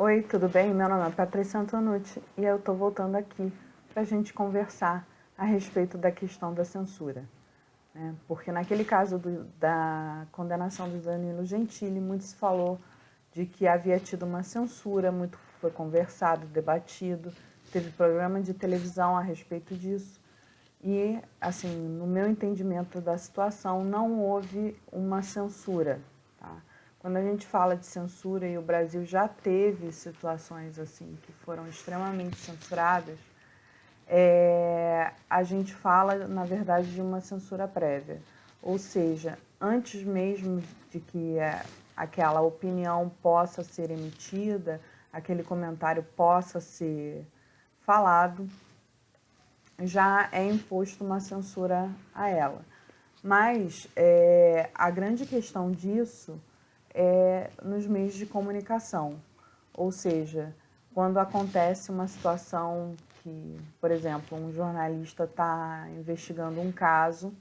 Oi, tudo bem? Meu nome é Patrícia Antonucci e eu estou voltando aqui para a gente conversar a respeito da questão da censura. Né? Porque naquele caso da condenação do Danilo Gentili, muito se falou de que havia tido uma censura, muito foi conversado, debatido, teve programa de televisão a respeito disso. E, assim, no meu entendimento da situação, não houve uma censura. Tá? Quando a gente fala de censura, e o Brasil já teve situações assim que foram extremamente censuradas, a gente fala, na verdade, de uma censura prévia. Ou seja, antes mesmo de que aquela opinião possa ser emitida, aquele comentário possa ser falado, já é imposto uma censura a ela. Mas a grande questão disso é nos meios de comunicação. Ou seja, quando acontece uma situação que, por exemplo, um jornalista está investigando um caso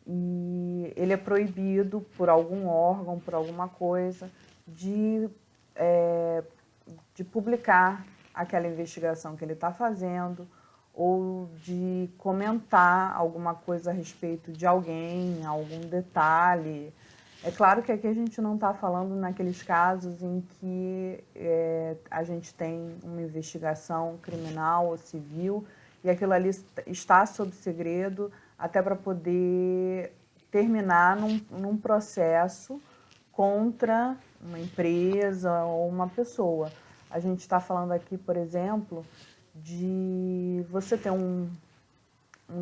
e ele é proibido por algum órgão, por alguma coisa, de publicar aquela investigação que ele está fazendo ou de comentar alguma coisa a respeito de alguém, algum detalhe. É claro que aqui a gente não está falando naqueles casos em que a gente tem uma investigação criminal ou civil e aquilo ali está sob segredo até para poder terminar num processo contra uma empresa ou uma pessoa. A gente está falando aqui, por exemplo, de você ter um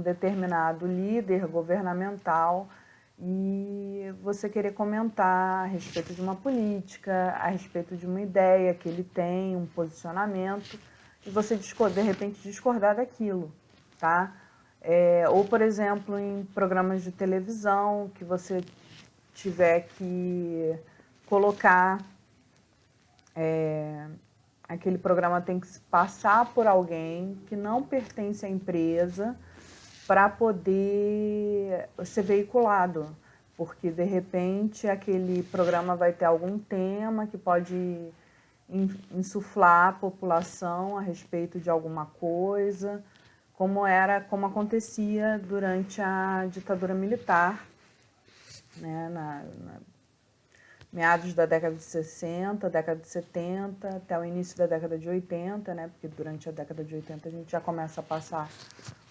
determinado líder governamental e você querer comentar a respeito de uma política, a respeito de uma ideia que ele tem, um posicionamento, e você de repente discordar daquilo, tá? Ou, por exemplo, em programas de televisão, que você tiver que colocar aquele programa tem que passar por alguém que não pertence à empresa para poder ser veiculado, porque de repente aquele programa vai ter algum tema que pode insuflar a população a respeito de alguma coisa, como acontecia durante a ditadura militar, né, meados da década de 60, década de 70, até o início da década de 80, né? Porque durante a década de 80 a gente já começa a passar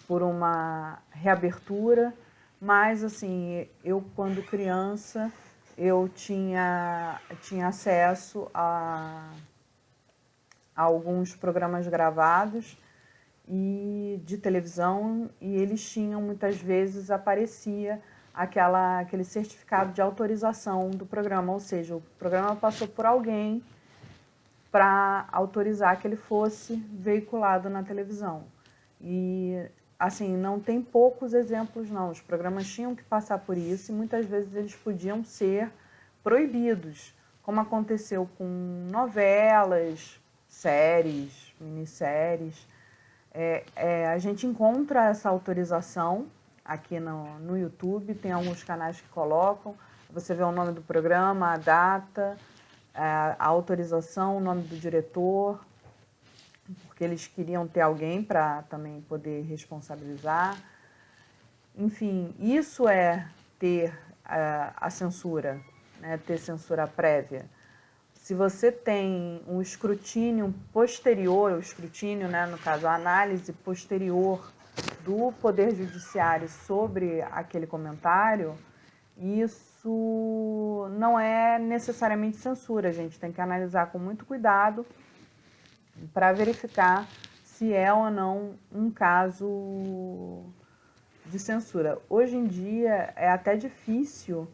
por uma reabertura, mas assim, eu quando criança, eu tinha acesso a alguns programas gravados e de televisão e eles tinham muitas vezes aparecia aquele certificado de autorização do programa, ou seja, o programa passou por alguém para autorizar que ele fosse veiculado na televisão. E assim, não tem poucos exemplos não, os programas tinham que passar por isso e muitas vezes eles podiam ser proibidos, como aconteceu com novelas, séries, minisséries. A gente encontra essa autorização aqui no YouTube, tem alguns canais que colocam, você vê o nome do programa, a data, a autorização, o nome do diretor, porque eles queriam ter alguém para também poder responsabilizar. Enfim, isso é ter a censura, né, ter censura prévia. Se você tem um escrutínio posterior, o escrutínio, né, no caso, a análise posterior do Poder Judiciário sobre aquele comentário, isso não é necessariamente censura. A gente tem que analisar com muito cuidado para verificar se é ou não um caso de censura. Hoje em dia é até difícil,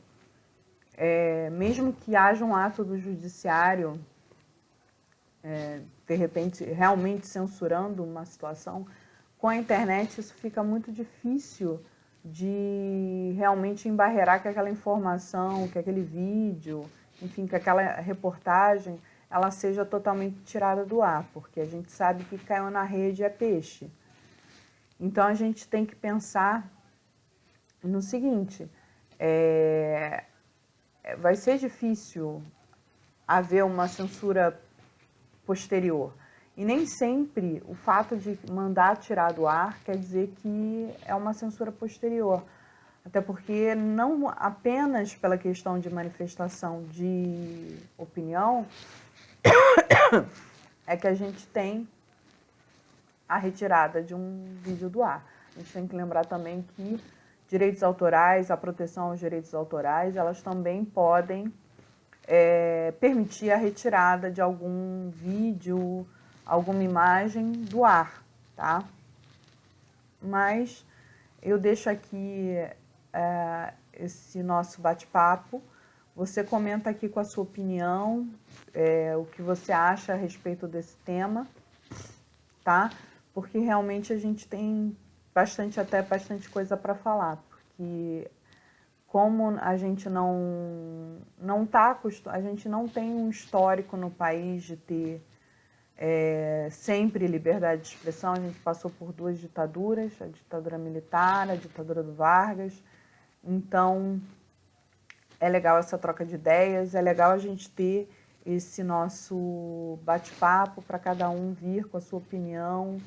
mesmo que haja um ato do judiciário de repente, realmente censurando uma situação, com a internet isso fica muito difícil de realmente embarrear que aquela informação, que aquele vídeo, enfim, que aquela reportagem, ela seja totalmente tirada do ar, porque a gente sabe que caiu na rede é peixe. Então a gente tem que pensar no seguinte, vai ser difícil haver uma censura posterior. E nem sempre o fato de mandar tirar do ar quer dizer que é uma censura posterior. Até porque não apenas pela questão de manifestação de opinião é que a gente tem a retirada de um vídeo do ar. A gente tem que lembrar também que direitos autorais, a proteção aos direitos autorais, elas também podem permitir a retirada de algum vídeo, alguma imagem do ar, tá? Mas eu deixo aqui esse nosso bate-papo. Você comenta aqui com a sua opinião, o que você acha a respeito desse tema, tá? Porque realmente a gente tem bastante coisa para falar, porque como a gente a gente não tem um histórico no país de ter sempre liberdade de expressão. A gente passou por 2 ditaduras, a ditadura militar, a ditadura do Vargas. Então, é legal essa troca de ideias, é legal a gente ter esse nosso bate-papo para cada um vir com a sua opinião,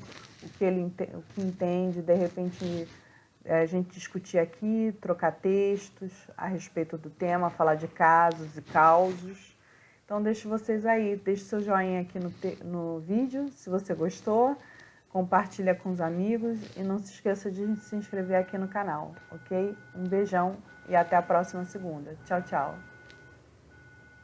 o que entende, de repente a gente discutir aqui, trocar textos a respeito do tema, falar de casos e causos. Então deixo vocês aí, deixe seu joinha aqui no vídeo, se você gostou, compartilha com os amigos e não se esqueça de se inscrever aqui no canal, ok? Um beijão e até a próxima segunda. Tchau, tchau!